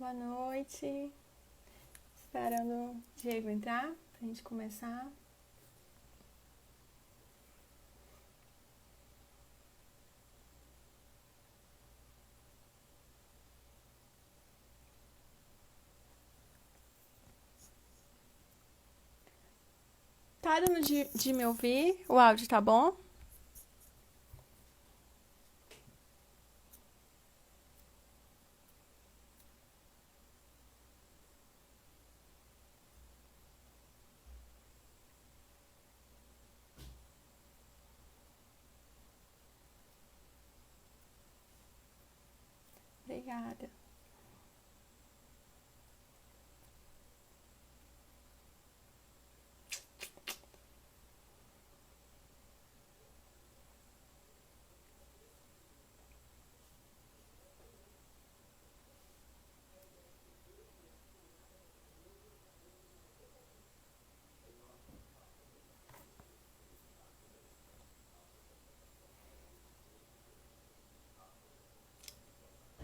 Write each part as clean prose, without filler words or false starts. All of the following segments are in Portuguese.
Boa noite. Esperando o Diego entrar pra gente começar. Tá dando de me ouvir? O áudio tá bom? Obrigada.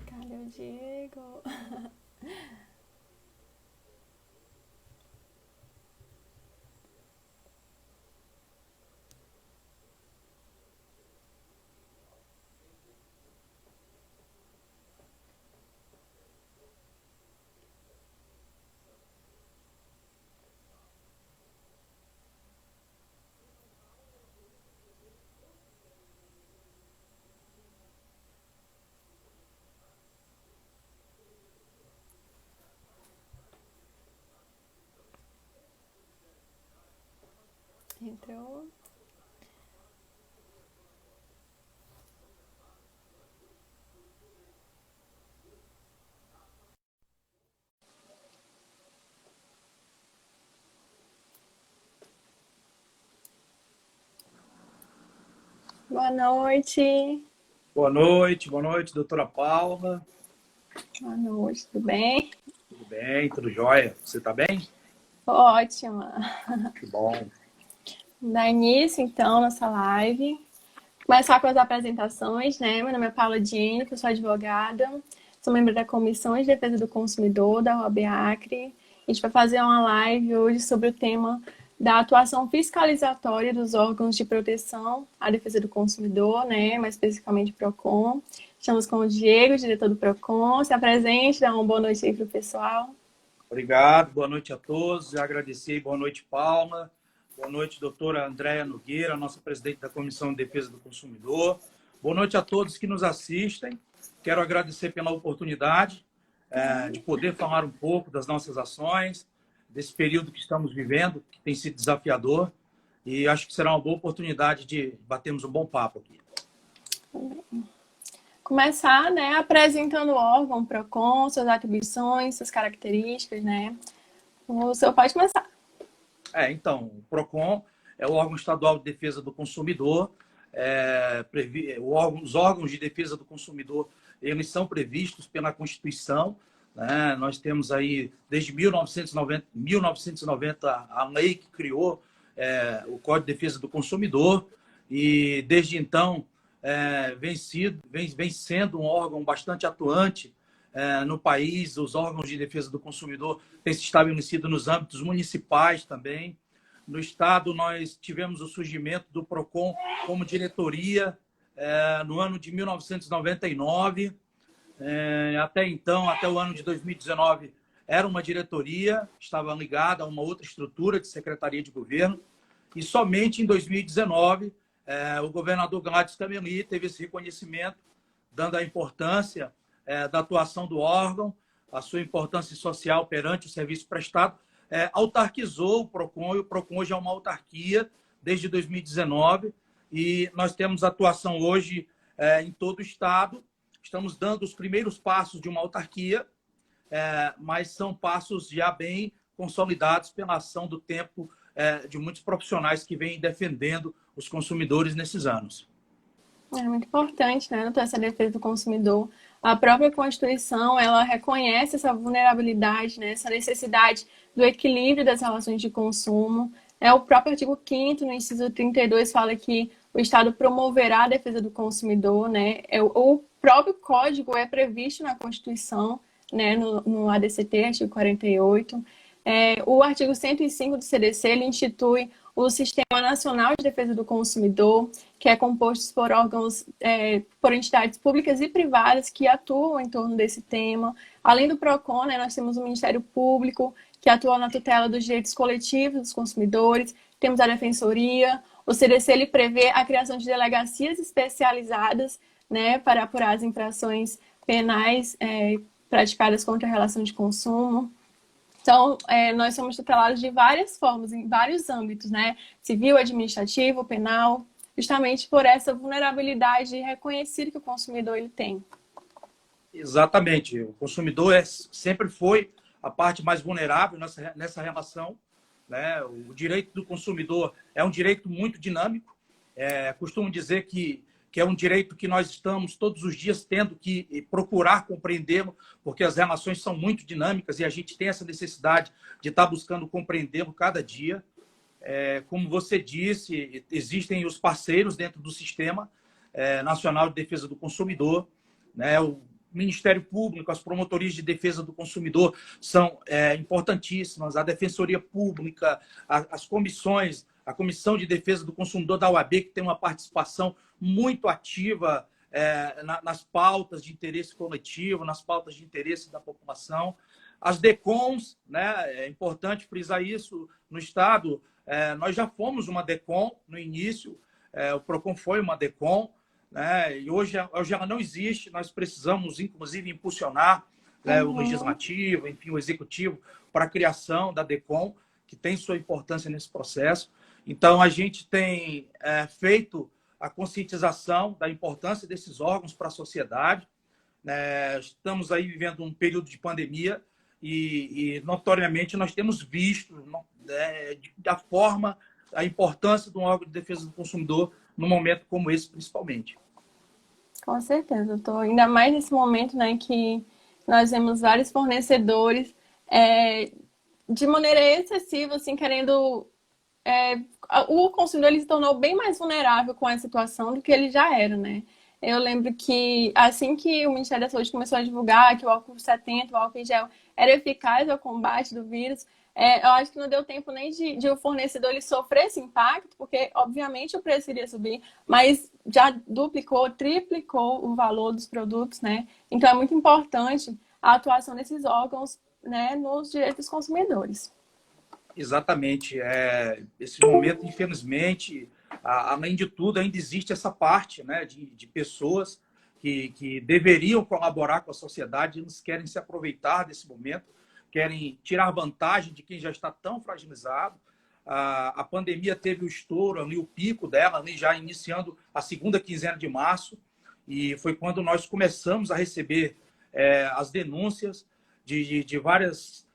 Cadê o Diego? Entrou. Boa noite. Boa noite, doutora Paula. Boa noite, tudo bem? Tudo bem, tudo jóia? Você tá bem? Ótima. Que bom. Vamos dar início, então, à nossa live. Começar com as apresentações, né? Meu nome é Paula Dini, eu sou advogada, sou membro da Comissão de Defesa do Consumidor da OAB Acre. A gente vai fazer uma live hoje sobre o tema da atuação fiscalizatória dos órgãos de proteção à defesa do consumidor, né? Mais especificamente PROCON. Estamos com o Diego, diretor do PROCON. Se apresente, dá uma boa noite aí para o pessoal. Obrigado, boa noite a todos. Agradecer, boa noite, Paula. Boa noite, doutora Andréia Nogueira, nossa presidente da Comissão de Defesa do Consumidor. Boa noite a todos que nos assistem. Quero agradecer pela oportunidade de poder falar um pouco das nossas ações, desse período que estamos vivendo, que tem sido desafiador. E acho que será uma boa oportunidade de batermos um bom papo aqui. Começar, né, apresentando o órgão, o PROCON, suas atribuições, suas características, né? O senhor pode começar. Então, o PROCON é o órgão estadual de defesa do consumidor. Os órgãos de defesa do consumidor, eles são previstos pela Constituição, né? Nós temos aí, desde 1990 a lei que criou o Código de Defesa do Consumidor, e desde então vem sendo um órgão bastante atuante no país. Os órgãos de defesa do consumidor têm se estabelecido nos âmbitos municipais também. No Estado, nós tivemos o surgimento do PROCON como diretoria no ano de 1999. Até então, até o ano de 2019, era uma diretoria, estava ligada a uma outra estrutura de secretaria de governo. E somente em 2019, o governador Gladys Cameli teve esse reconhecimento, dando a importância da atuação do órgão, a sua importância social perante o serviço prestado, autarquizou o PROCON, e o PROCON hoje é uma autarquia desde 2019, e nós temos atuação hoje em todo o Estado. Estamos dando os primeiros passos de uma autarquia, mas são passos já bem consolidados pela ação do tempo de muitos profissionais que vêm defendendo os consumidores nesses anos. É muito importante, né, essa defesa do consumidor. A própria Constituição, ela reconhece essa vulnerabilidade, né, essa necessidade do equilíbrio das relações de consumo. O próprio artigo 5º, no inciso 32, fala que o Estado promoverá a defesa do consumidor, né? O próprio Código é previsto na Constituição, né, no ADCT, artigo 48. O artigo 105 do CDC, ele institui o Sistema Nacional de Defesa do Consumidor, que é composto por órgãos, por entidades públicas e privadas que atuam em torno desse tema. Além do PROCON, né, nós temos o Ministério Público, que atua na tutela dos direitos coletivos dos consumidores, temos a Defensoria. O CDC ele prevê a criação de delegacias especializadas, né, para apurar as infrações penais praticadas contra a relação de consumo. Então, nós somos tutelados de várias formas, em vários âmbitos, né? Civil, administrativo, penal, justamente por essa vulnerabilidade reconhecida que o consumidor ele tem. Exatamente. O consumidor sempre foi a parte mais vulnerável nessa relação, né? O direito do consumidor é um direito muito dinâmico. Costumo dizer que é um direito que nós estamos todos os dias tendo que procurar compreendê-lo, porque as relações são muito dinâmicas e a gente tem essa necessidade de estar buscando compreendê-lo cada dia. Como você disse, existem os parceiros dentro do Sistema Nacional de Defesa do Consumidor, né? O Ministério Público, as promotorias de defesa do consumidor são importantíssimas, a Defensoria Pública, as comissões, a Comissão de Defesa do Consumidor da OAB, que tem uma participação muito ativa nas pautas de interesse coletivo, nas pautas de interesse da população. As DECONs, né? É importante frisar isso no Estado. Nós já fomos uma DECON no início, o PROCON foi uma DECON, né? E hoje ela não existe. Nós precisamos, inclusive, impulsionar o legislativo, enfim, o executivo, para a criação da DECON, que tem sua importância nesse processo. Então, a gente tem feito a conscientização da importância desses órgãos para a sociedade. Estamos aí vivendo um período de pandemia e notoriamente, nós temos visto a importância de um órgão de defesa do consumidor num momento como esse, principalmente. Com certeza, doutor. Ainda mais nesse momento, né, que nós vemos vários fornecedores de maneira excessiva, assim, querendo... o consumidor ele se tornou bem mais vulnerável com a situação do que ele já era, né? Eu lembro que assim que o Ministério da Saúde começou a divulgar que o álcool 70, o álcool em gel, era eficaz ao combate do vírus, eu acho que não deu tempo nem de o fornecedor ele sofrer esse impacto, porque obviamente o preço iria subir, mas já duplicou, triplicou o valor dos produtos, né? Então é muito importante a atuação desses órgãos, né, nos direitos dos consumidores. Exatamente. Esse momento, infelizmente, além de tudo, ainda existe essa parte, né, de pessoas que deveriam colaborar com a sociedade, eles querem se aproveitar desse momento, querem tirar vantagem de quem já está tão fragilizado. A pandemia teve o estouro, ali, o pico dela, ali, já iniciando a segunda quinzena de março, e foi quando nós começamos a receber as denúncias de várias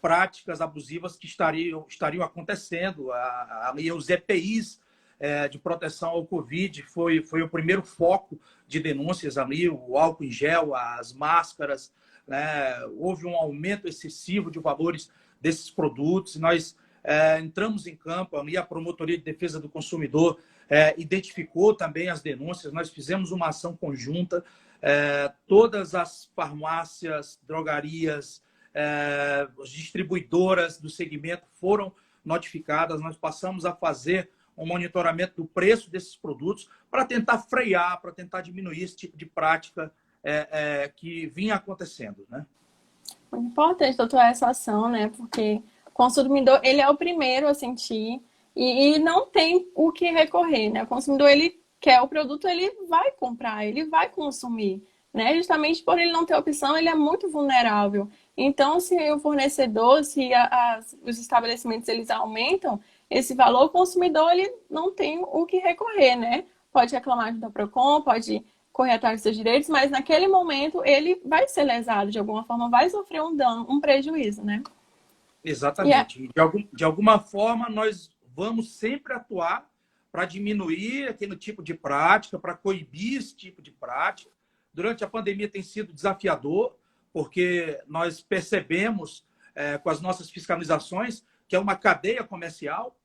práticas abusivas que estariam acontecendo. Ali, os EPIs de proteção ao Covid foi o primeiro foco de denúncias ali, o álcool em gel, as máscaras, né? Houve um aumento excessivo de valores desses produtos. Nós entramos em campo, ali a Promotoria de Defesa do Consumidor identificou também as denúncias, nós fizemos uma ação conjunta, todas as farmácias, drogarias, as distribuidoras do segmento foram notificadas, nós passamos a fazer um monitoramento do preço desses produtos para tentar frear, para tentar diminuir esse tipo de prática que vinha acontecendo, né? Muito importante, doutor, essa ação, né? Porque o consumidor, ele é o primeiro a sentir e não tem o que recorrer, né? O consumidor, ele quer o produto, ele vai comprar, ele vai consumir, né? Justamente por ele não ter opção, ele é muito vulnerável. Então, se o fornecedor, se os estabelecimentos, eles aumentam esse valor, o consumidor, ele não tem o que recorrer, né? Pode reclamar da PROCON, pode correr atrás dos seus direitos, mas naquele momento ele vai ser lesado de alguma forma, vai sofrer um dano, um prejuízo, né? Exatamente. De alguma forma, nós vamos sempre atuar para diminuir aquele tipo de prática, para coibir esse tipo de prática. Durante a pandemia tem sido desafiador, porque nós percebemos com as nossas fiscalizações que é uma cadeia comercial,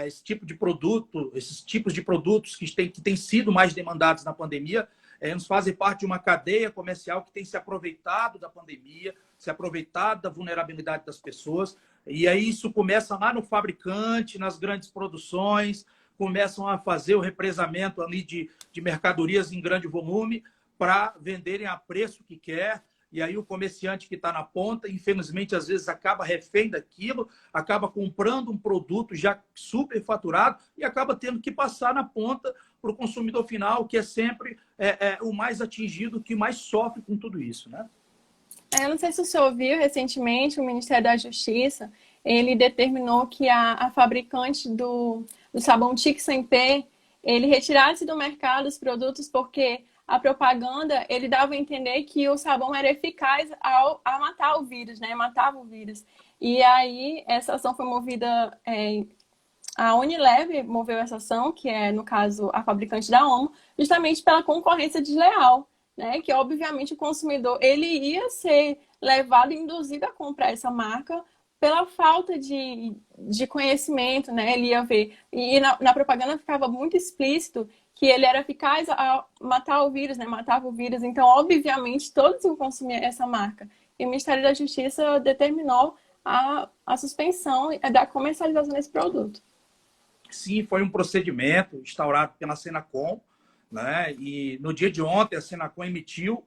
esse tipo de produto, esses tipos de produtos que têm sido mais demandados na pandemia, eles fazem parte de uma cadeia comercial que tem se aproveitado da pandemia, se aproveitado da vulnerabilidade das pessoas. E aí isso começa lá no fabricante, nas grandes produções, começam a fazer o represamento ali de mercadorias em grande volume para venderem a preço que quer. E aí o comerciante que está na ponta, infelizmente, às vezes acaba refém daquilo, acaba comprando um produto já superfaturado e acaba tendo que passar na ponta para o consumidor final, que é sempre o mais atingido, que mais sofre com tudo isso, né? Eu não sei se o senhor viu recentemente, o Ministério da Justiça, ele determinou que a fabricante do sabão Tique Sem P, ele retirasse do mercado os produtos porque a propaganda, ele dava a entender que o sabão era eficaz a matar o vírus, né? Matava o vírus. E aí, essa ação foi movida... a Unilever moveu essa ação, que é, no caso, a fabricante da Omo, justamente pela concorrência desleal, né? Que, obviamente, o consumidor ele ia ser levado e induzido a comprar essa marca pela falta de conhecimento, né? Ele ia ver. E na propaganda ficava muito explícito que ele era eficaz a matar o vírus, né? Matava o vírus. Então, obviamente, todos iam consumir essa marca. E o Ministério da Justiça determinou a suspensão da comercialização desse produto. Sim, foi um procedimento instaurado pela Senacom, né? E no dia de ontem a Senacom emitiu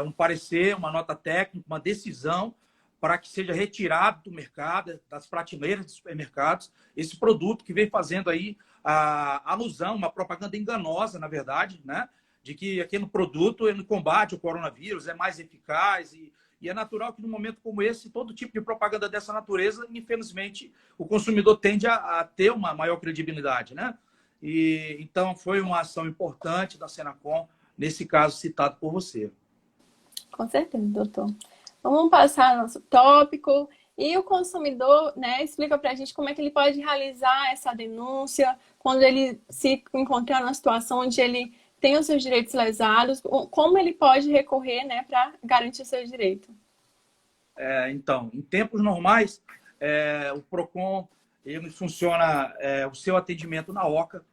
um parecer, uma nota técnica, uma decisão para que seja retirado do mercado, das prateleiras dos supermercados, esse produto que vem fazendo aí a alusão, uma propaganda enganosa, na verdade, né? De que aquele produto ele combate o coronavírus, é mais eficaz e é natural que, num momento como esse, todo tipo de propaganda dessa natureza, infelizmente, o consumidor tende a ter uma maior credibilidade, né? E, então, foi uma ação importante da Senacom, nesse caso citado por você. Com certeza, doutor. Vamos passar ao nosso tópico. E o consumidor, né, explica para a gente como é que ele pode realizar essa denúncia quando ele se encontrar numa situação onde ele tem os seus direitos lesados, como ele pode recorrer, né, para garantir seus direitos. Então, em tempos normais, o PROCON ele funciona o seu atendimento na OCA.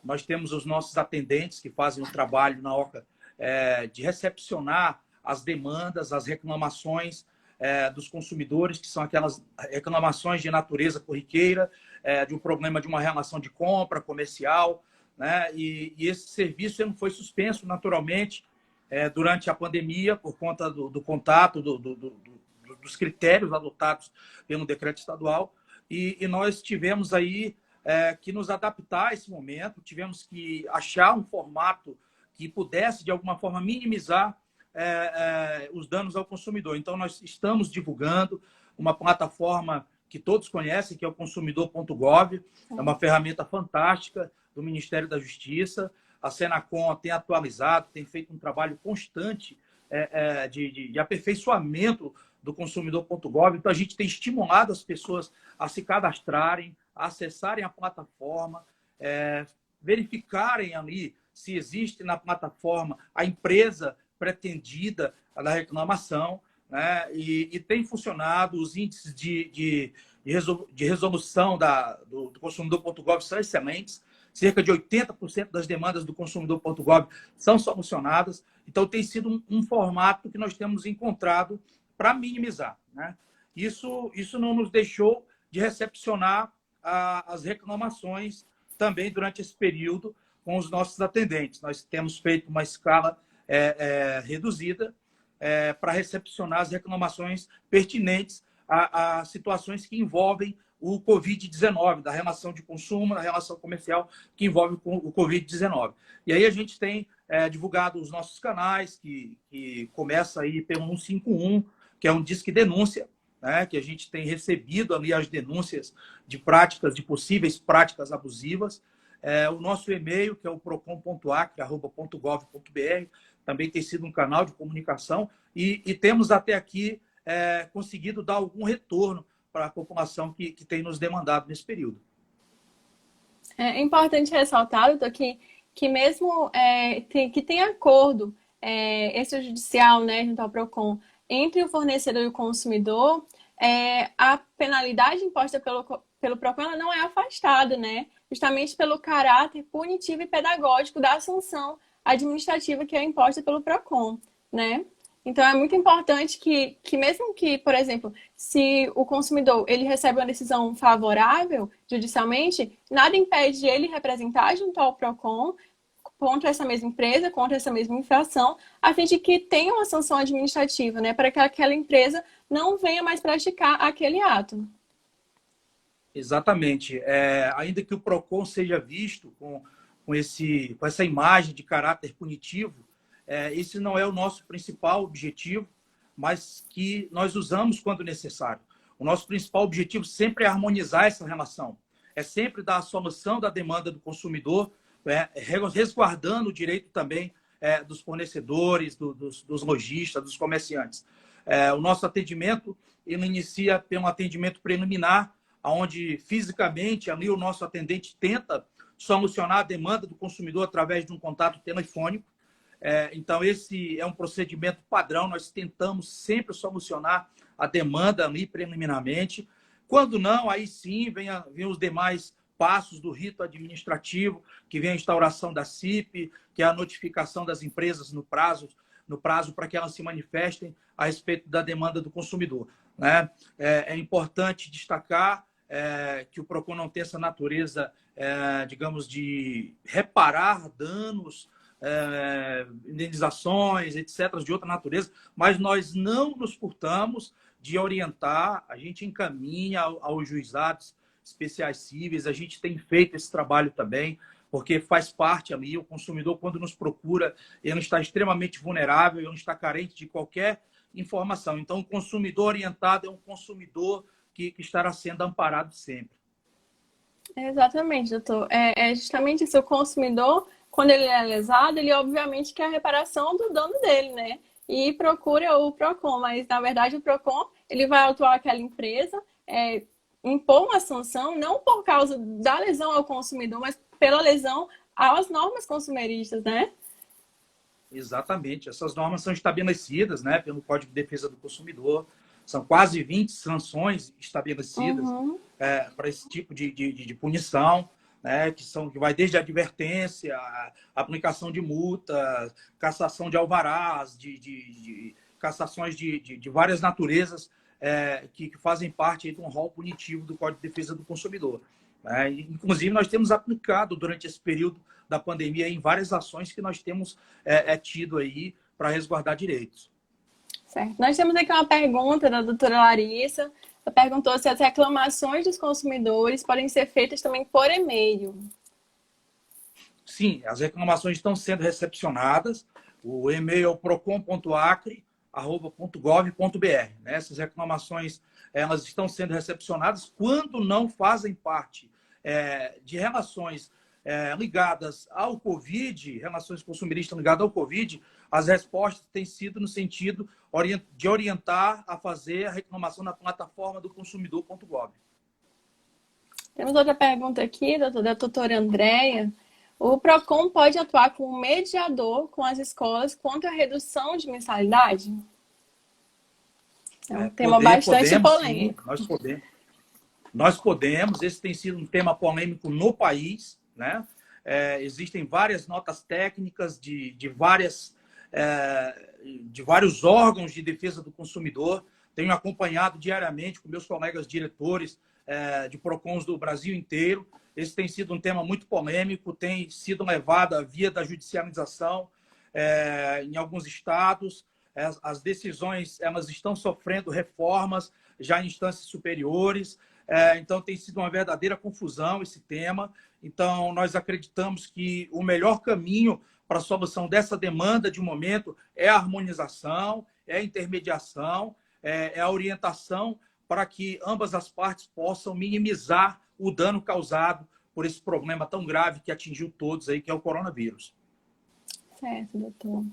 Nós temos os nossos atendentes que fazem o trabalho na OCA de recepcionar as demandas, as reclamações dos consumidores, que são aquelas reclamações de natureza corriqueira, de um problema de uma relação de compra comercial, né? E esse serviço não foi suspenso naturalmente durante a pandemia por conta do contato, dos critérios adotados pelo decreto estadual. E nós tivemos aí que nos adaptar a esse momento, tivemos que achar um formato que pudesse, de alguma forma, minimizar os danos ao consumidor. Então, nós estamos divulgando uma plataforma que todos conhecem, que é o consumidor.gov. É uma ferramenta fantástica do Ministério da Justiça. A Senacom tem atualizado, tem feito um trabalho constante de aperfeiçoamento do consumidor.gov. Então, a gente tem estimulado as pessoas a se cadastrarem, a acessarem a plataforma, verificarem ali se existe na plataforma a empresa pretendida da reclamação, né? E tem funcionado, os índices de resolução do consumidor.gov são excelentes, cerca de 80% das demandas do consumidor.gov são solucionadas, então tem sido um formato que nós temos encontrado para minimizar, né? Isso não nos deixou de recepcionar as reclamações também durante esse período com os nossos atendentes. Nós temos feito uma escala reduzida para recepcionar as reclamações pertinentes a situações que envolvem o Covid-19, da relação de consumo, da relação comercial que envolve o Covid-19. E aí a gente tem divulgado os nossos canais, que começa aí pelo 151, que é um disque denúncia, né, que a gente tem recebido ali as denúncias de possíveis práticas abusivas. O nosso e-mail, que é o procon.acre@gov.br, também tem sido um canal de comunicação e temos até aqui conseguido dar algum retorno para a população que tem nos demandado nesse período. É importante ressaltar, doutor, que mesmo que tem acordo extrajudicial, né, junto ao PROCON, entre o fornecedor e o consumidor, a penalidade imposta pelo PROCON ela não é afastada, né? Justamente pelo caráter punitivo e pedagógico da sanção administrativa que é imposta pelo PROCON, né? Então, é muito importante que mesmo que, por exemplo, se o consumidor ele recebe uma decisão favorável judicialmente, nada impede ele representar junto ao PROCON contra essa mesma empresa, contra essa mesma infração, a fim de que tenha uma sanção administrativa, né? Para que aquela empresa não venha mais praticar aquele ato. Exatamente. Ainda que o PROCON seja visto com essa imagem de caráter punitivo, esse não é o nosso principal objetivo, mas que nós usamos quando necessário. O nosso principal objetivo sempre é harmonizar essa relação, é sempre dar a solução da demanda do consumidor, resguardando o direito também dos fornecedores, dos lojistas, dos comerciantes. O nosso atendimento ele inicia pelo atendimento preliminar, onde fisicamente ali o nosso atendente tenta solucionar a demanda do consumidor através de um contato telefônico. Então, esse é um procedimento padrão, nós tentamos sempre solucionar a demanda ali preliminarmente. Quando não, aí sim vem os demais passos do rito administrativo, que vem a instauração da CIP, que é a notificação das empresas no prazo para que elas se manifestem a respeito da demanda do consumidor, né? É importante destacar que o PROCON não tem essa natureza, digamos, de reparar danos, indenizações, etc., de outra natureza, mas nós não nos furtamos de orientar, a gente encaminha aos juizados especiais cíveis, a gente tem feito esse trabalho também, porque faz parte ali, o consumidor, quando nos procura, ele está extremamente vulnerável, ele está carente de qualquer informação. Então, o consumidor orientado é um consumidor que estará sendo amparado sempre. Exatamente, doutor. É justamente isso, o consumidor, quando ele é lesado, ele obviamente quer a reparação do dano dele, né? E procura o PROCON, mas na verdade o PROCON ele vai atuar aquela empresa, impor uma sanção, não por causa da lesão ao consumidor, mas pela lesão às normas consumeristas, né? Exatamente. Essas normas são estabelecidas, né, pelo Código de Defesa do Consumidor. São quase 20 sanções estabelecidas para esse tipo de punição, né, que vai desde a advertência, a aplicação de multa, cassação de alvarás, cassações de várias naturezas que fazem parte de um rol punitivo do Código de Defesa do Consumidor. Inclusive, nós temos aplicado durante esse período da pandemia em várias ações que nós temos tido aí para resguardar direitos. Certo. Nós temos aqui uma pergunta da doutora Larissa. Ela perguntou se as reclamações dos consumidores podem ser feitas também por e-mail. Sim, as reclamações estão sendo recepcionadas. O e-mail é o procon.acre@gov.br. Essas reclamações elas estão sendo recepcionadas quando não fazem parte de relações ligadas ao Covid, relações consumeristas ligadas ao Covid. As respostas têm sido no sentido de orientar a fazer a reclamação na plataforma do consumidor.gov. Temos outra pergunta aqui, da doutora Andréia. O PROCON pode atuar como mediador com as escolas quanto à redução de mensalidade? É um tema bastante polêmico. Sim, nós podemos. Esse tem sido um tema polêmico no país, né? Existem várias notas técnicas de vários órgãos de defesa do consumidor. Tenho acompanhado diariamente com meus colegas diretores de PROCONs do Brasil inteiro. Esse tem sido um tema muito polêmico, tem sido levado à via da judicialização em alguns estados. As decisões elas estão sofrendo reformas já em instâncias superiores. Então, tem sido uma verdadeira confusão esse tema. Então, nós acreditamos que o melhor caminho para a solução dessa demanda de momento é a harmonização, é a intermediação, é a orientação para que ambas as partes possam minimizar o dano causado por esse problema tão grave que atingiu todos aí, que é o coronavírus. Certo, doutor.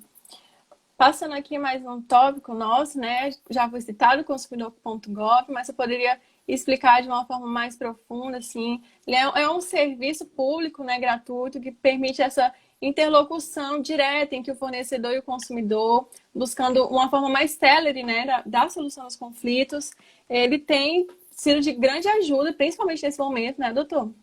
Passando aqui mais um tópico nosso, né? Já foi citado o consumidor.gov, mas eu poderia explicar de uma forma mais profunda, assim. Ele é um serviço público, né, gratuito, que permite essa interlocução direta entre o fornecedor e o consumidor, buscando uma forma mais célere, né, da solução dos conflitos. Ele tem sido de grande ajuda, principalmente nesse momento, né, doutor?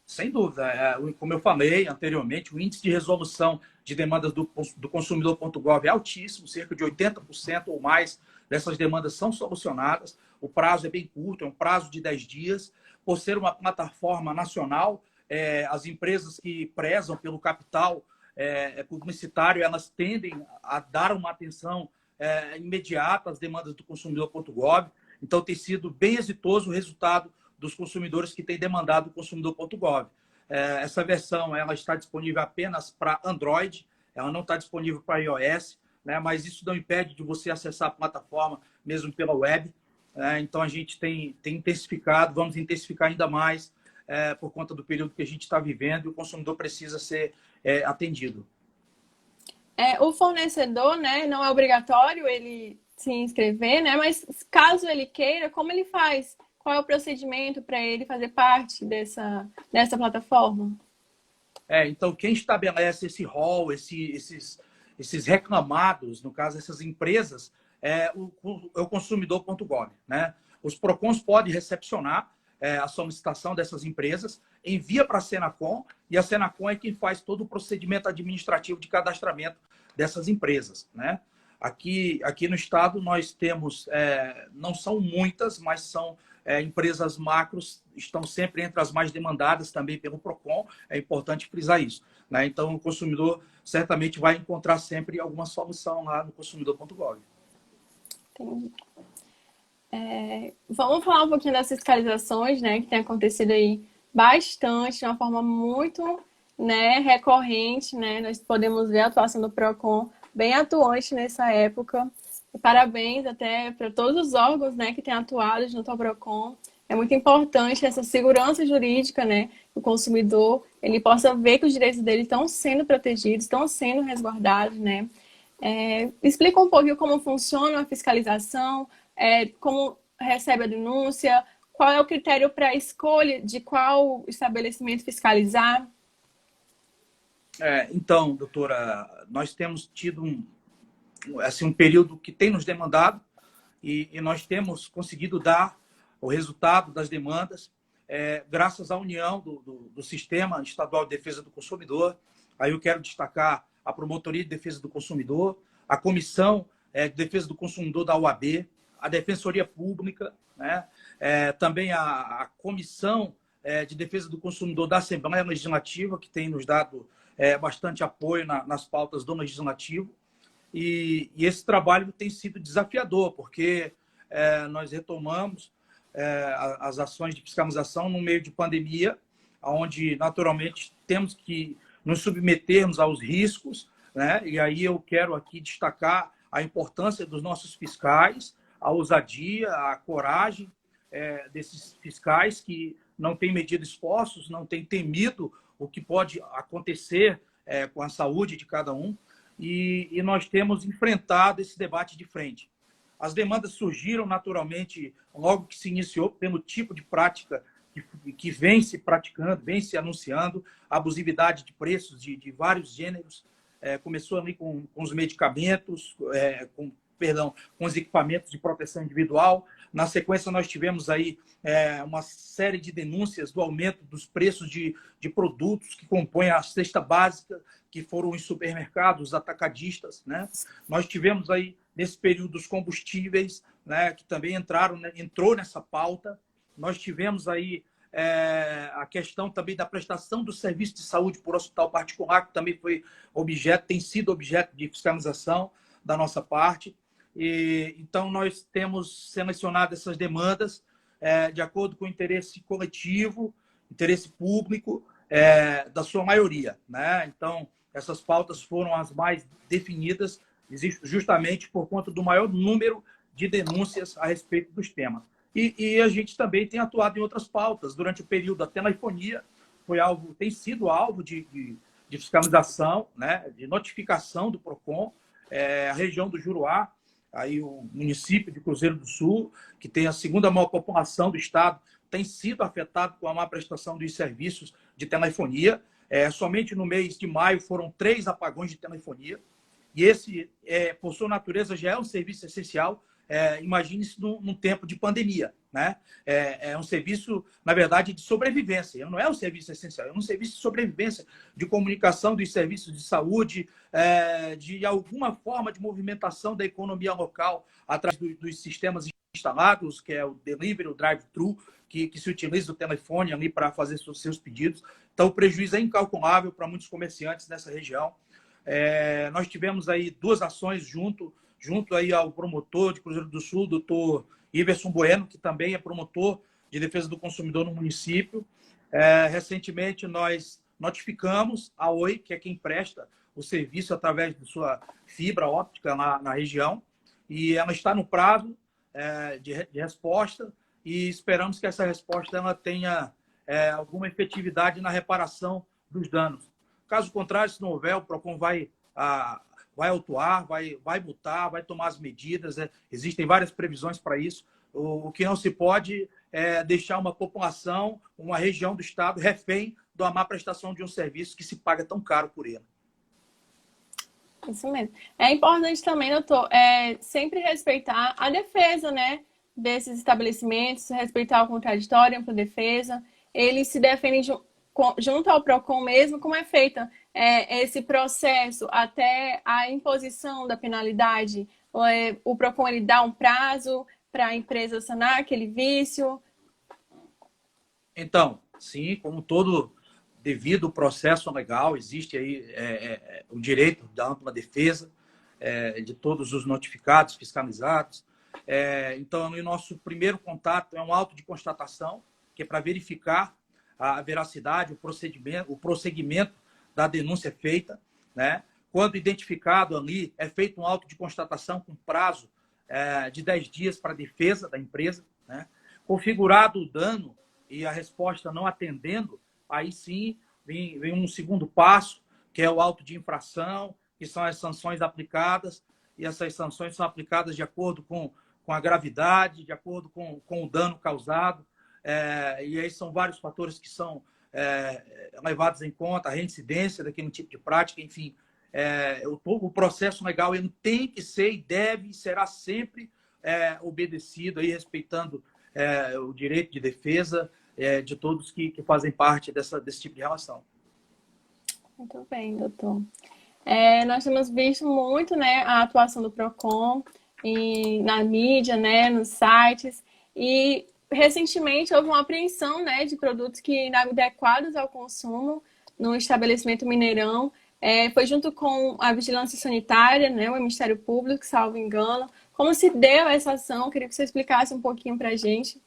Sem dúvida. Como eu falei anteriormente, o índice de resolução de demandas do consumidor.gov é altíssimo, cerca de 80% ou mais dessas demandas são solucionadas. O prazo é bem curto, é um prazo de 10 dias. Por ser uma plataforma nacional, as empresas que prezam pelo capital publicitário, elas tendem a dar uma atenção imediata às demandas do consumidor.gov. Então, tem sido bem exitoso o resultado dos consumidores que têm demandado o consumidor.gov. Essa versão ela está disponível apenas para Android, ela não está disponível para iOS, né? Mas isso não impede de você acessar a plataforma mesmo pela web. Então, a gente tem intensificado, vamos intensificar ainda mais por conta do período que a gente está vivendo e o consumidor precisa ser atendido. O fornecedor, né, não é obrigatório ele se inscrever, né? Mas caso ele queira, como ele faz? Qual é o procedimento para ele fazer parte dessa plataforma? Então, quem estabelece esse rol, esses reclamados, no caso, essas empresas, é o consumidor.gov, né? Os PROCONs podem recepcionar a solicitação dessas empresas, envia para a Senacom, e a Senacom é quem faz todo o procedimento administrativo de cadastramento dessas empresas, né? Aqui no estado nós temos, não são muitas, mas são empresas macros, estão sempre entre as mais demandadas também pelo PROCON, é importante frisar isso, né? Então o consumidor certamente vai encontrar sempre alguma solução lá no consumidor.gov. Entendi. Vamos falar um pouquinho das fiscalizações, né, que tem acontecido aí bastante, de uma forma muito, né, recorrente, né? Nós podemos ver a atuação do PROCON bem atuante nessa época. E parabéns até para todos os órgãos, né, que têm atuado junto ao PROCON. É muito importante essa segurança jurídica, né, que o consumidor ele possa ver que os direitos dele estão sendo protegidos, estão sendo resguardados, né? Explica um pouquinho como funciona a fiscalização, como recebe a denúncia, qual é o critério para a escolha de qual estabelecimento fiscalizar? Então, doutora, nós temos tido um período que tem nos demandado e nós temos conseguido dar o resultado das demandas graças à união do Sistema Estadual de Defesa do Consumidor. Aí eu quero destacar a Promotoria de Defesa do Consumidor, a Comissão de Defesa do Consumidor da OAB, a Defensoria Pública, né? Também a Comissão de Defesa do Consumidor da Assembleia Legislativa, que tem nos dado bastante apoio nas pautas do Legislativo. E esse trabalho tem sido desafiador, porque nós retomamos as ações de fiscalização no meio de pandemia, onde, naturalmente, temos que nos submetermos aos riscos, né? E aí eu quero aqui destacar a importância dos nossos fiscais, a ousadia, a coragem desses fiscais que não têm medido esforços, não têm temido o que pode acontecer com a saúde de cada um. E nós temos enfrentado esse debate de frente. As demandas surgiram naturalmente logo que se iniciou pelo tipo de prática que vem se praticando, vem se anunciando, abusividade de preços de vários gêneros. Começou ali com os medicamentos, com os equipamentos de proteção individual. Na sequência, nós tivemos aí uma série de denúncias do aumento dos preços de produtos que compõem a cesta básica, que foram os supermercados, atacadistas, né? Nós tivemos aí, nesse período, os combustíveis, né, que também entrou nessa pauta. Nós tivemos aí a questão também da prestação do serviço de saúde por hospital particular, que também tem sido objeto de fiscalização da nossa parte. Então, nós temos selecionado essas demandas de acordo com o interesse coletivo, interesse público, da sua maioria, né? Então, essas pautas foram as mais definidas, justamente por conta do maior número de denúncias a respeito dos temas. E a gente também tem atuado em outras pautas. Durante o período da telefonia, tem sido alvo de fiscalização, né, de notificação do PROCON, a região do Juruá, aí o município de Cruzeiro do Sul, que tem a segunda maior população do estado, tem sido afetado com a má prestação dos serviços de telefonia. Somente no mês de maio foram 3 apagões de telefonia. E esse, por sua natureza, já é um serviço essencial. Imagine-se num tempo de pandemia, né? É um serviço, na verdade, de sobrevivência. Não é um serviço essencial, é um serviço de sobrevivência, de comunicação dos serviços de saúde, de alguma forma de movimentação da economia local através dos sistemas instalados, que é o delivery, o drive-thru, que se utiliza o telefone ali para fazer seus pedidos. Então, o prejuízo é incalculável para muitos comerciantes nessa região. Nós tivemos aí 2 ações junto aí ao promotor de Cruzeiro do Sul, doutor Iverson Bueno, que também é promotor de defesa do consumidor no município. Recentemente, nós notificamos a Oi, que é quem presta o serviço através de sua fibra óptica na região, e ela está no prazo de resposta, e esperamos que essa resposta ela tenha alguma efetividade na reparação dos danos. Caso contrário, se não houver, o PROCON vai autuar, vai multar, vai tomar as medidas. Existem várias previsões para isso. O que não se pode é deixar uma população, uma região do Estado, refém da má prestação de um serviço que se paga tão caro por ele. Isso mesmo. É importante também, doutor, sempre respeitar a defesa, né, desses estabelecimentos, respeitar o contraditório, a ampla defesa. Eles se defendem junto ao PROCON mesmo, como é feita esse processo até a imposição da penalidade. O PROCON ele dá um prazo para a empresa sanar aquele vício? Então, sim, como todo devido processo legal, existe aí o direito da ampla defesa de todos os notificados, fiscalizados. Então, o nosso primeiro contato é um auto de constatação, que é para verificar a veracidade, o prosseguimento da denúncia feita, né? Quando identificado ali, é feito um auto de constatação com prazo de 10 dias para a defesa da empresa, né? Configurado o dano e a resposta não atendendo, aí sim vem um segundo passo, que é o auto de infração, que são as sanções aplicadas, e essas sanções são aplicadas de acordo com a gravidade, de acordo com o dano causado. E aí são vários fatores que são levados em conta, a reincidência daquele tipo de prática, enfim. O processo legal ele tem que ser e deve e será sempre obedecido, aí, respeitando o direito de defesa de todos que fazem parte desse tipo de relação. Muito bem, doutor. Nós temos visto muito, né, a atuação do PROCON na mídia, né, nos sites, e recentemente houve uma apreensão, né, de produtos que inadequados ao consumo no estabelecimento Mineirão. Foi junto com a Vigilância Sanitária, né, o Ministério Público, salvo engano. Como se deu essa ação? Queria que você explicasse um pouquinho para a gente.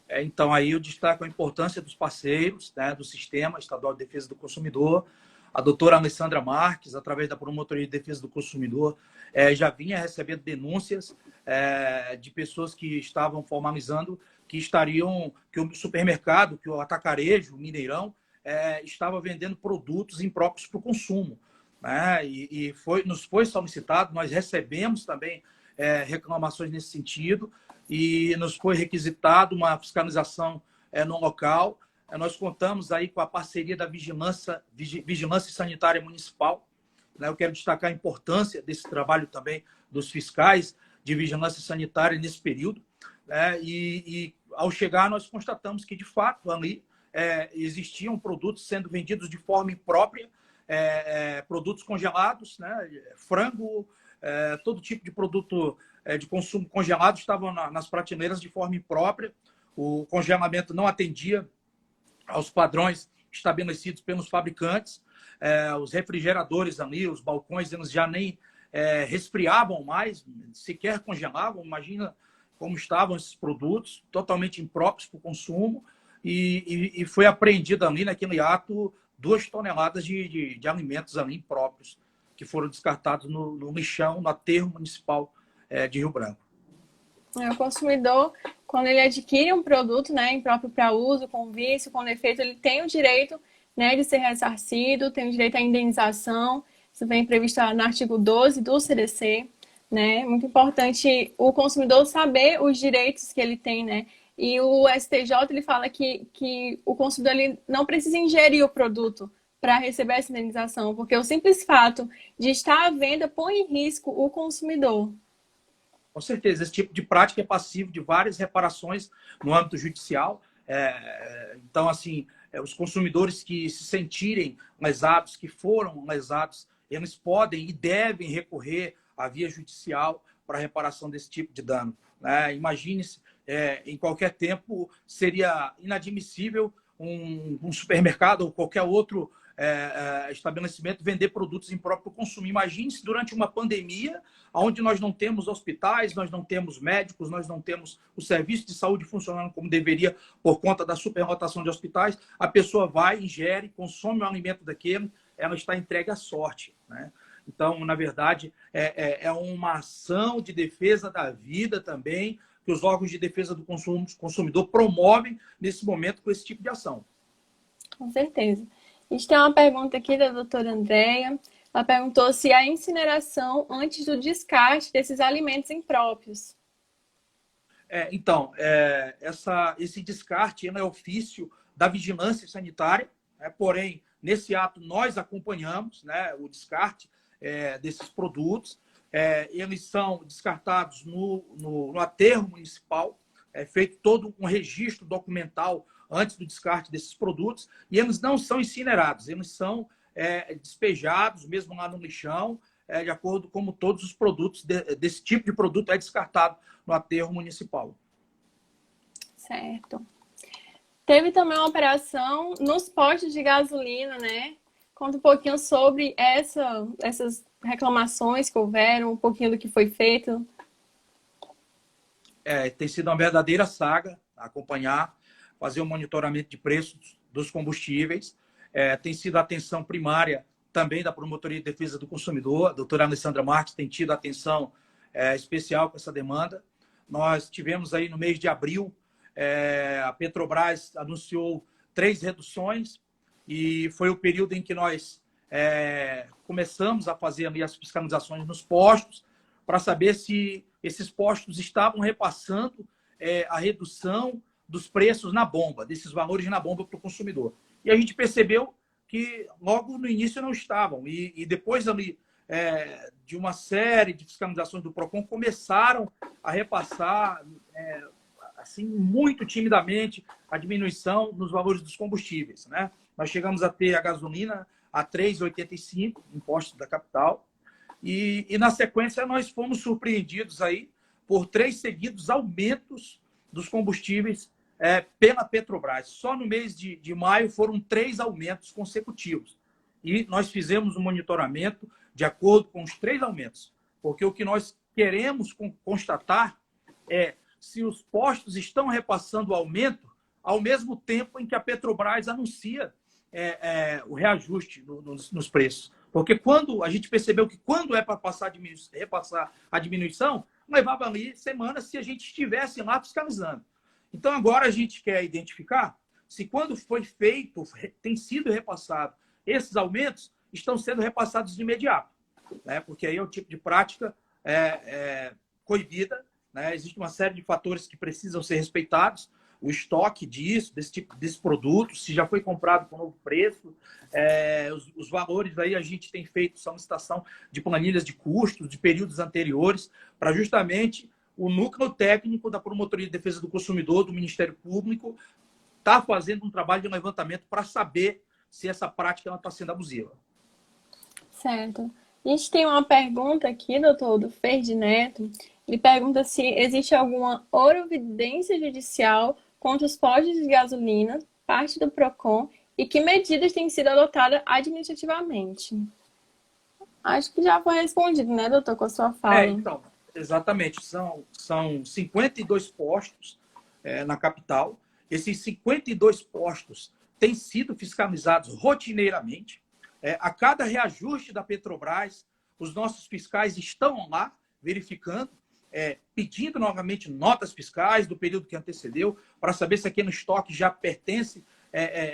Então, aí eu destaco a importância dos parceiros, né, do Sistema Estadual de Defesa do Consumidor. A doutora Alessandra Marques, através da Promotoria de Defesa do Consumidor, já vinha recebendo denúncias de pessoas que estavam formalizando que o supermercado, que o atacarejo, o Mineirão, estava vendendo produtos impróprios para o consumo, né? E nos foi solicitado, nós recebemos também reclamações nesse sentido, e nos foi requisitado uma fiscalização no local. Nós contamos aí com a parceria da Vigilância Sanitária Municipal, né? Eu quero destacar a importância desse trabalho também dos fiscais de vigilância sanitária nesse período, né? E ao chegar, nós constatamos que, de fato, ali existiam produtos sendo vendidos de forma imprópria, produtos congelados, né? Frango, todo tipo de produto de consumo congelado estavam nas prateleiras de forma imprópria. O congelamento não atendia aos padrões estabelecidos pelos fabricantes. Os refrigeradores ali, os balcões, eles já nem resfriavam mais, sequer congelavam. Imagina como estavam esses produtos, totalmente impróprios para o consumo. E foi apreendido ali, naquele ato, 2 toneladas de alimentos ali impróprios, que foram descartados no lixão, no aterro municipal de Rio Branco. O consumidor, quando ele adquire um produto, né, impróprio para uso, com vício, com defeito, ele tem o direito, né, de ser ressarcido, tem o direito à indenização. Isso vem previsto no artigo 12 do CDC, né? Muito importante o consumidor saber os direitos que ele tem, né? E o STJ ele fala que o consumidor ele não precisa ingerir o produto para receber essa indenização? Porque o simples fato de estar à venda põe em risco o consumidor. Com certeza, esse tipo de prática é passivo de várias reparações no âmbito judicial. Então, assim, os consumidores que se sentirem lesados, que foram lesados, eles podem e devem recorrer à via judicial para a reparação desse tipo de dano. Imagine-se, em qualquer tempo, seria inadmissível um supermercado ou qualquer outro estabelecimento vender produtos em próprio consumo. Imagine-se durante uma pandemia, onde nós não temos hospitais, nós não temos médicos, nós não temos o serviço de saúde funcionando como deveria por conta da superlotação de hospitais, a pessoa vai, ingere, consome o alimento daquele, ela está entregue à sorte, né? Então, na verdade, é uma ação de defesa da vida também, que os órgãos de defesa do consumidor promovem nesse momento com esse tipo de ação. Com certeza. A gente tem uma pergunta aqui da doutora Andréia. Ela perguntou se há incineração antes do descarte desses alimentos impróprios. Então, esse descarte é ofício da vigilância sanitária, porém, nesse ato nós acompanhamos, né, o descarte desses produtos. Eles são descartados no aterro municipal, é feito todo um registro documental antes do descarte desses produtos, e eles não são incinerados, eles são despejados, mesmo lá no lixão, de acordo com como todos os produtos desse tipo de produto é descartado no aterro municipal. Certo. Teve também uma operação nos postos de gasolina, né? Conta um pouquinho sobre essas reclamações que houveram, um pouquinho do que foi feito. Tem sido uma verdadeira saga acompanhar, fazer o monitoramento de preços dos combustíveis. Tem sido a atenção primária também da Promotoria de Defesa do Consumidor. A doutora Alessandra Marques tem tido atenção especial com essa demanda. Nós tivemos aí no mês de abril, a Petrobras anunciou 3 reduções e foi o período em que nós começamos a fazer ali as fiscalizações nos postos para saber se esses postos estavam repassando a redução dos preços na bomba, desses valores na bomba para o consumidor. E a gente percebeu que logo no início não estavam. E depois ali, de uma série de fiscalizações do PROCON, começaram a repassar assim, muito timidamente a diminuição nos valores dos combustíveis, né? Nós chegamos a ter a gasolina a R$ 3,85 em postos da capital. E na sequência nós fomos surpreendidos aí por 3 seguidos aumentos dos combustíveis pela Petrobras. Só no mês de maio foram 3 aumentos consecutivos. E nós fizemos um monitoramento de acordo com os 3 aumentos. Porque o que nós queremos constatar é se os postos estão repassando o aumento ao mesmo tempo em que a Petrobras anuncia o reajuste nos preços. Porque quando a gente percebeu que quando é para repassar a diminuição, levava ali semanas se a gente estivesse lá fiscalizando. Então, agora a gente quer identificar se quando foi feito, tem sido repassado, esses aumentos estão sendo repassados de imediato, né? Porque aí é o tipo de prática coibida, né? Existe uma série de fatores que precisam ser respeitados, o estoque desse produto, se já foi comprado com novo preço, os valores aí a gente tem feito solicitação de planilhas de custos de períodos anteriores para justamente o núcleo técnico da Promotoria de Defesa do Consumidor, do Ministério Público, está fazendo um trabalho de levantamento para saber se essa prática está sendo abusiva. Certo. A gente tem uma pergunta aqui, doutor, do Ferdi Neto. Ele pergunta se existe alguma orovidência judicial contra os postos de gasolina, parte do PROCON, e que medidas têm sido adotadas administrativamente. Acho que já foi respondido, né, doutor, com a sua fala. Então, exatamente. São 52 postos na capital. Esses 52 postos têm sido fiscalizados rotineiramente. A cada reajuste da Petrobras, os nossos fiscais estão lá verificando, pedindo novamente notas fiscais do período que antecedeu, para saber se aquele estoque já pertence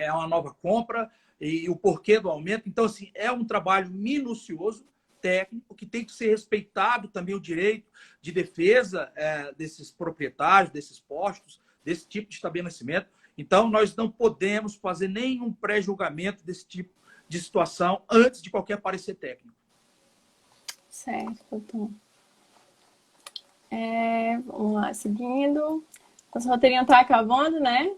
a uma nova compra e o porquê do aumento. Então, assim, é um trabalho minucioso, técnico, que tem que ser respeitado também o direito de defesa desses proprietários, desses postos, desse tipo de estabelecimento. Então, nós não podemos fazer nenhum pré-julgamento desse tipo de situação antes de qualquer parecer técnico. Certo, doutor. Vamos lá, seguindo. Nosso roteirinho está acabando, né?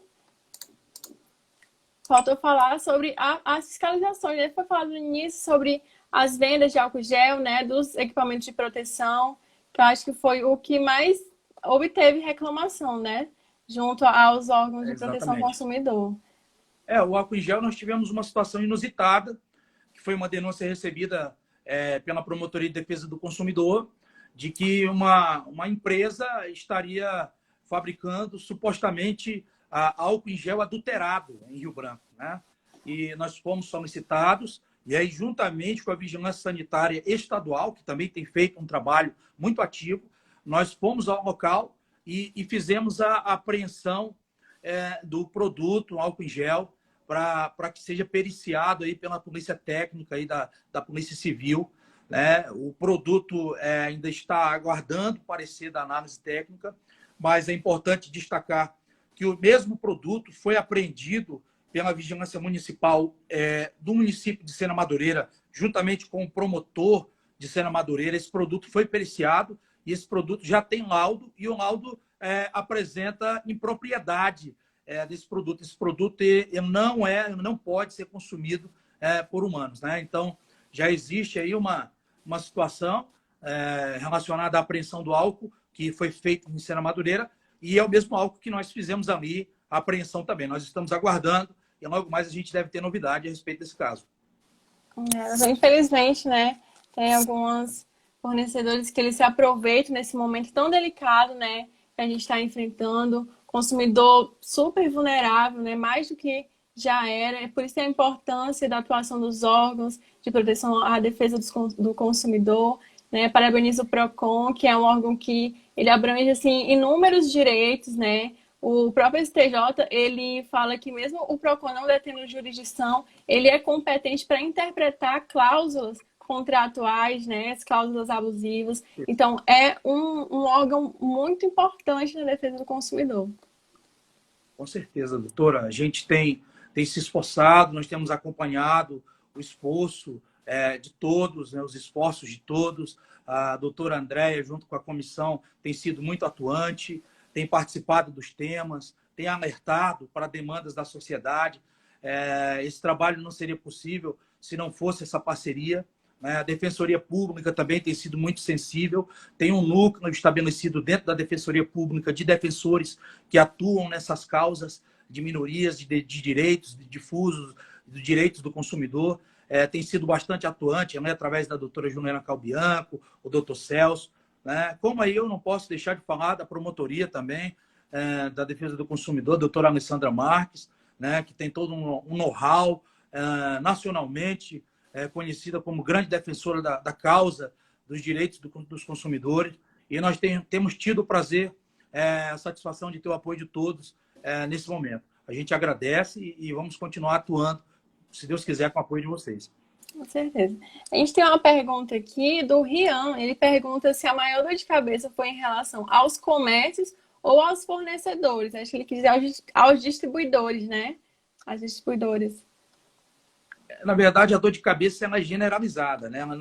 Faltou falar sobre as fiscalizações, né? Foi falado no início sobre as vendas de álcool gel, né? Dos equipamentos de proteção, que eu acho que foi o que mais obteve reclamação, né? Junto aos órgãos de proteção ao Exatamente. consumidor. O álcool em gel, nós tivemos uma situação inusitada, que foi uma denúncia recebida pela Promotoria de Defesa do Consumidor, de que uma empresa estaria fabricando supostamente álcool em gel adulterado em Rio Branco, né? E nós fomos solicitados, e aí, juntamente com a Vigilância Sanitária Estadual, que também tem feito um trabalho muito ativo, nós fomos ao local e fizemos a apreensão do produto, álcool em gel, para que seja periciado aí pela Polícia Técnica aí da Polícia Civil, né? O produto ainda está aguardando o parecer da análise técnica, mas é importante destacar que o mesmo produto foi apreendido pela Vigilância Municipal do município de Sena Madureira, juntamente com o promotor de Sena Madureira. Esse produto foi periciado e esse produto já tem laudo, e o laudo apresenta impropriedade desse produto. Esse produto não pode ser consumido por humanos, né? Então, já existe aí uma situação relacionada à apreensão do álcool que foi feito em Sena Madureira, e é o mesmo álcool que nós fizemos ali a apreensão também. Nós estamos aguardando e logo mais a gente deve ter novidade a respeito desse caso. Infelizmente, né, tem alguns fornecedores que eles se aproveitam nesse momento tão delicado, né, que a gente está enfrentando, consumidor super vulnerável, né, mais do que já era. É por isso a importância da atuação dos órgãos de proteção à defesa do consumidor, né. Parabenizo o PROCON, que é um órgão que ele abrange assim inúmeros direitos, né. O próprio STJ, ele fala que mesmo o PROCON não detendo jurisdição, ele é competente para interpretar cláusulas contratuais, né, as cláusulas abusivas. Então, é um órgão muito importante na defesa do consumidor. Com certeza, doutora. A gente tem se esforçado, nós temos acompanhado o esforço de todos, né, os esforços de todos. A doutora Andréia, junto com a comissão, tem sido muito atuante, tem participado dos temas, tem alertado para demandas da sociedade. Esse trabalho não seria possível se não fosse essa parceria. A Defensoria Pública também tem sido muito sensível, tem um núcleo estabelecido dentro da Defensoria Pública de defensores que atuam nessas causas de minorias, de direitos, de difusos, de direitos do consumidor. Tem sido bastante atuante, né, através da doutora Juliana Calbianco, o doutor Celso. Né? Como aí eu não posso deixar de falar da promotoria também, da defesa do consumidor, a doutora Alessandra Marques, né, que tem todo um know-how nacionalmente, conhecida como grande defensora da causa dos direitos dos consumidores. E nós temos tido o prazer, a satisfação de ter o apoio de todos nesse momento. A gente agradece e vamos continuar atuando, se Deus quiser, com o apoio de vocês. Com certeza. A gente tem uma pergunta aqui do Rian. Ele pergunta se a maior dor de cabeça foi em relação aos comércios ou aos fornecedores. Acho que ele quis dizer aos distribuidores, né? As distribuidoras. Na verdade, a dor de cabeça ela é generalizada, né? Ela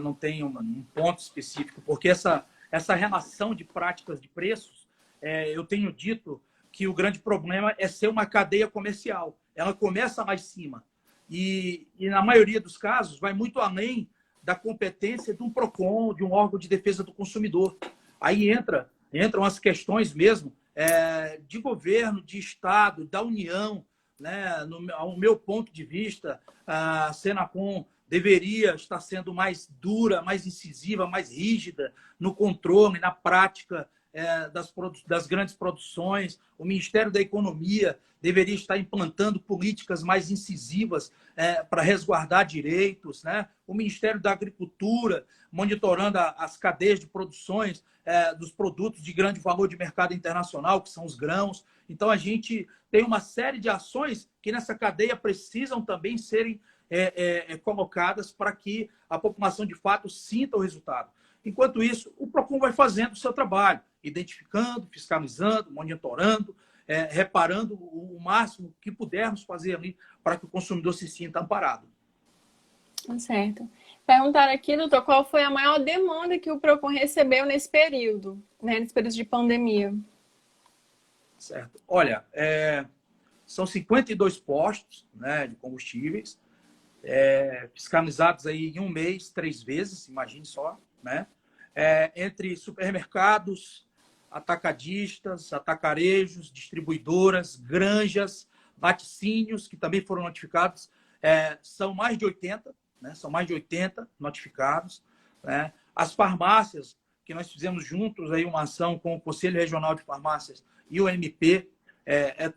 não tem um ponto específico, porque essa relação de práticas de preços, eu tenho dito que o grande problema é ser uma cadeia comercial. Ela começa lá em cima. E na maioria dos casos, vai muito além da competência de um PROCON, de um órgão de defesa do consumidor. Aí entram as questões mesmo de governo, de Estado, da União. Né? Ao meu ponto de vista, a Senacom deveria estar sendo mais dura, mais incisiva, mais rígida no controle, na prática das grandes produções. O Ministério da Economia deveria estar implantando políticas mais incisivas para resguardar direitos, né? O Ministério da Agricultura monitorando as cadeias de produções dos produtos de grande valor de mercado internacional, que são os grãos. Então, a gente tem uma série de ações que nessa cadeia precisam também serem colocadas para que a população, de fato, sinta o resultado. Enquanto isso, o PROCON vai fazendo o seu trabalho, identificando, fiscalizando, monitorando, reparando o máximo que pudermos fazer ali para que o consumidor se sinta amparado. Certo. Perguntaram aqui, doutor, qual foi a maior demanda que o Procon recebeu nesse período, né, nesse período de pandemia? Certo. Olha, são 52 postos, né, de combustíveis, fiscalizados aí em um mês, 3 vezes, imagine só, né? Entre supermercados, atacadistas, atacarejos, distribuidoras, granjas, laticínios, que também foram notificados, são mais de 80, né? São mais de 80 notificados, né? As farmácias, que nós fizemos juntos aí uma ação com o Conselho Regional de Farmácias e o MP,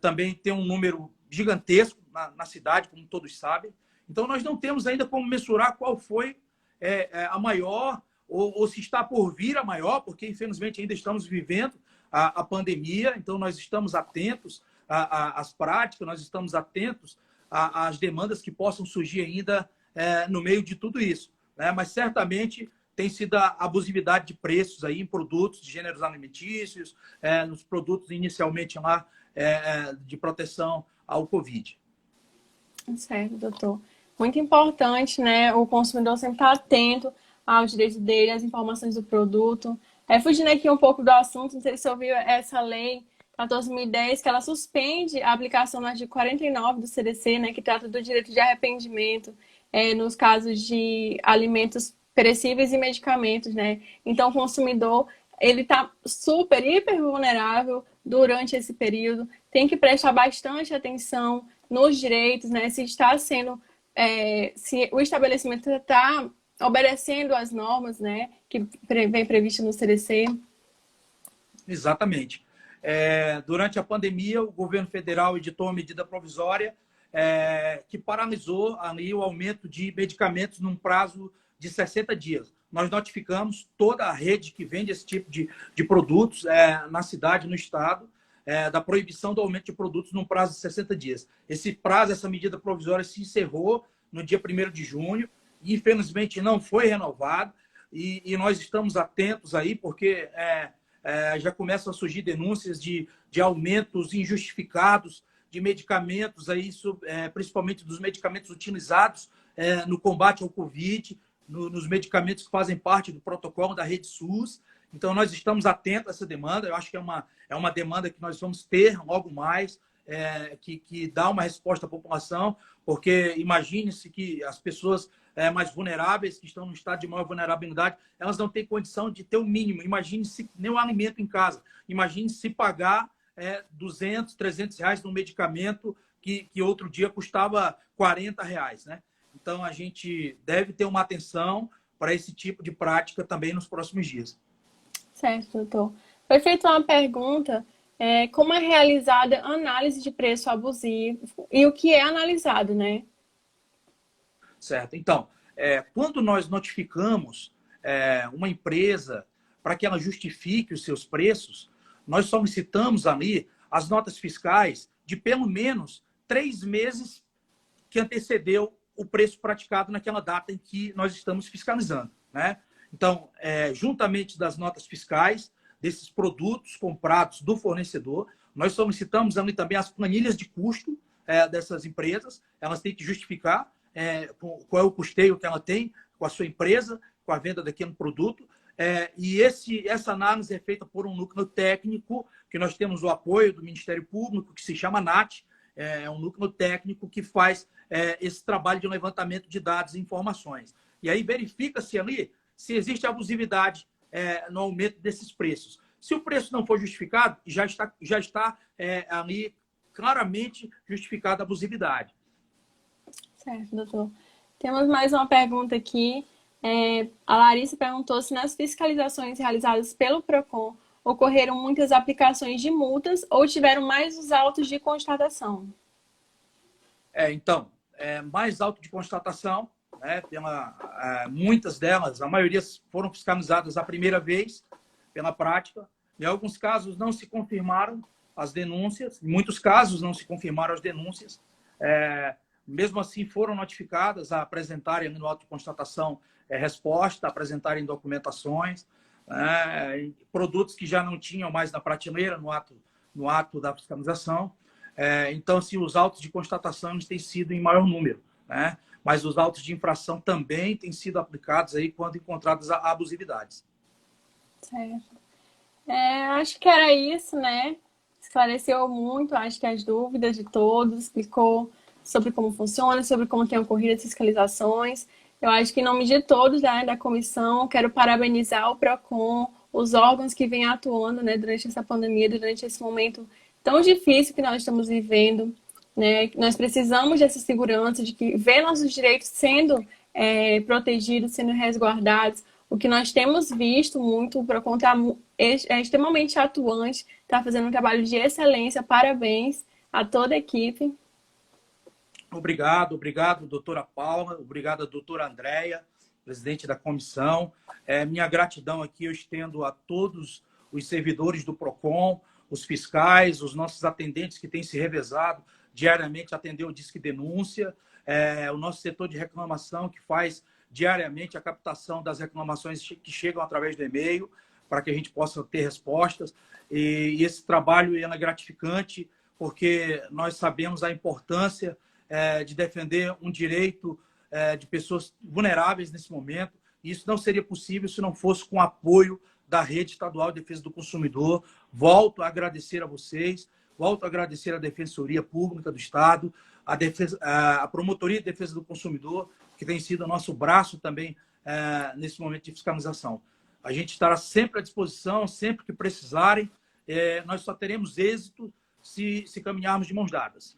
também tem um número gigantesco na cidade, como todos sabem. Então, nós não temos ainda como mensurar qual foi a maior, ou se está por vir a maior, porque, infelizmente, ainda estamos vivendo a pandemia. Então, nós estamos atentos às práticas, nós estamos atentos às demandas que possam surgir ainda no meio de tudo isso, né? Mas, certamente, tem sido a abusividade de preços aí em produtos de gêneros alimentícios, nos produtos inicialmente lá de proteção ao Covid. Certo, doutor. Muito importante, né? O consumidor sempre estar atento aos direitos dele, às informações do produto. Fugindo aqui um pouco do assunto, não sei se você ouviu essa lei 14.010, que ela suspende a aplicação do artigo 49 do CDC, né, que trata do direito de arrependimento nos casos de alimentos perecíveis e medicamentos, né? Então, o consumidor, ele está super, hiper vulnerável durante esse período, tem que prestar bastante atenção nos direitos, né? Se está sendo, se o estabelecimento está obedecendo às normas, né, que vem previsto no CDC. Exatamente. Durante a pandemia, o governo federal editou uma medida provisória que paralisou ali o aumento de medicamentos num prazo de 60 dias. Nós notificamos toda a rede que vende esse tipo de produtos na cidade, no estado, da proibição do aumento de produtos num prazo de 60 dias. Esse prazo, essa medida provisória se encerrou no dia 1º de junho e, infelizmente, não foi renovado. E nós estamos atentos aí, porque já começam a surgir denúncias de aumentos injustificados de medicamentos, aí, principalmente dos medicamentos utilizados no combate ao Covid, nos medicamentos que fazem parte do protocolo da rede SUS. Então, nós estamos atentos a essa demanda. Eu acho que é uma demanda que nós vamos ter logo mais, que dá uma resposta à população, porque imagine-se que as pessoas mais vulneráveis, que estão no estado de maior vulnerabilidade, elas não têm condição de ter o mínimo. Imagine-se nem um alimento em casa. Imagine-se pagar 200, 300 reais num medicamento que outro dia custava 40 reais, né? Então, a gente deve ter uma atenção para esse tipo de prática também nos próximos dias. Certo, doutor. Foi feita uma pergunta, como é realizada a análise de preço abusivo e o que é analisado, né? Certo. Então, quando nós notificamos uma empresa para que ela justifique os seus preços, nós solicitamos ali as notas fiscais de pelo menos 3 meses que antecedeu o preço praticado naquela data em que nós estamos fiscalizando, né? Então, juntamente das notas fiscais desses produtos comprados do fornecedor, nós solicitamos ali também as planilhas de custo dessas empresas. Elas têm que justificar qual é o custeio que ela tem com a sua empresa, com a venda daquele produto. E essa análise é feita por um núcleo técnico, que nós temos o apoio do Ministério Público, que se chama NAT, um núcleo técnico que faz esse trabalho de levantamento de dados e informações. E aí verifica-se ali se existe abusividade no aumento desses preços. Se o preço não for justificado, já está ali claramente justificada a abusividade. Certo, doutor. Temos mais uma pergunta aqui. A Larissa perguntou se nas fiscalizações realizadas pelo Procon ocorreram muitas aplicações de multas ou tiveram mais os autos de constatação. Então, mais auto de constatação, né, muitas delas, a maioria foram fiscalizadas a primeira vez pela prática. Em alguns casos não se confirmaram as denúncias, em muitos casos não se confirmaram as denúncias. Mesmo assim, foram notificadas a apresentarem no auto de constatação resposta, a apresentarem documentações, produtos que já não tinham mais na prateleira no ato no ato da fiscalização. Então, assim, os autos de constatação têm sido em maior número, né? Mas os autos de infração também têm sido aplicados aí quando encontradas abusividades. Certo. Acho que era isso, né? Esclareceu muito, acho que as dúvidas de todos, explicou sobre como funciona, sobre como tem ocorrido as fiscalizações. Eu acho que em nome de todos, né, da comissão, quero parabenizar o PROCON, os órgãos que vêm atuando, né, durante essa pandemia, durante esse momento tão difícil que nós estamos vivendo, né? Nós precisamos dessa segurança, de que ver nossos direitos sendo protegidos, sendo resguardados. O que nós temos visto muito, o PROCON é extremamente atuante, está fazendo um trabalho de excelência. Parabéns a toda a equipe. Obrigado, doutora Paula, obrigado, doutora Andréia, presidente da comissão. Minha gratidão aqui eu estendo a todos os servidores do PROCON, os fiscais, os nossos atendentes que têm se revezado diariamente atender o Disque Denúncia, o nosso setor de reclamação que faz diariamente a captação das reclamações que chegam através do e-mail para que a gente possa ter respostas. E esse trabalho é gratificante porque nós sabemos a importância de defender um direito de pessoas vulneráveis nesse momento. E isso não seria possível se não fosse com o apoio da Rede Estadual de Defesa do Consumidor. Volto a agradecer a vocês, volto a agradecer a Defensoria Pública do Estado, a Promotoria de Defesa do Consumidor, que tem sido o nosso braço também nesse momento de fiscalização. A gente estará sempre à disposição, sempre que precisarem. Nós só teremos êxito se caminharmos de mãos dadas.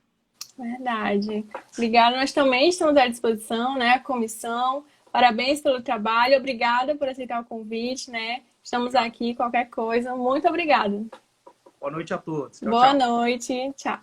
Verdade. Obrigada. Nós também estamos à disposição, né? A comissão. Parabéns pelo trabalho. Obrigada por aceitar o convite, né? Estamos aqui, qualquer coisa. Muito obrigada. Boa noite a todos. Boa noite. Tchau.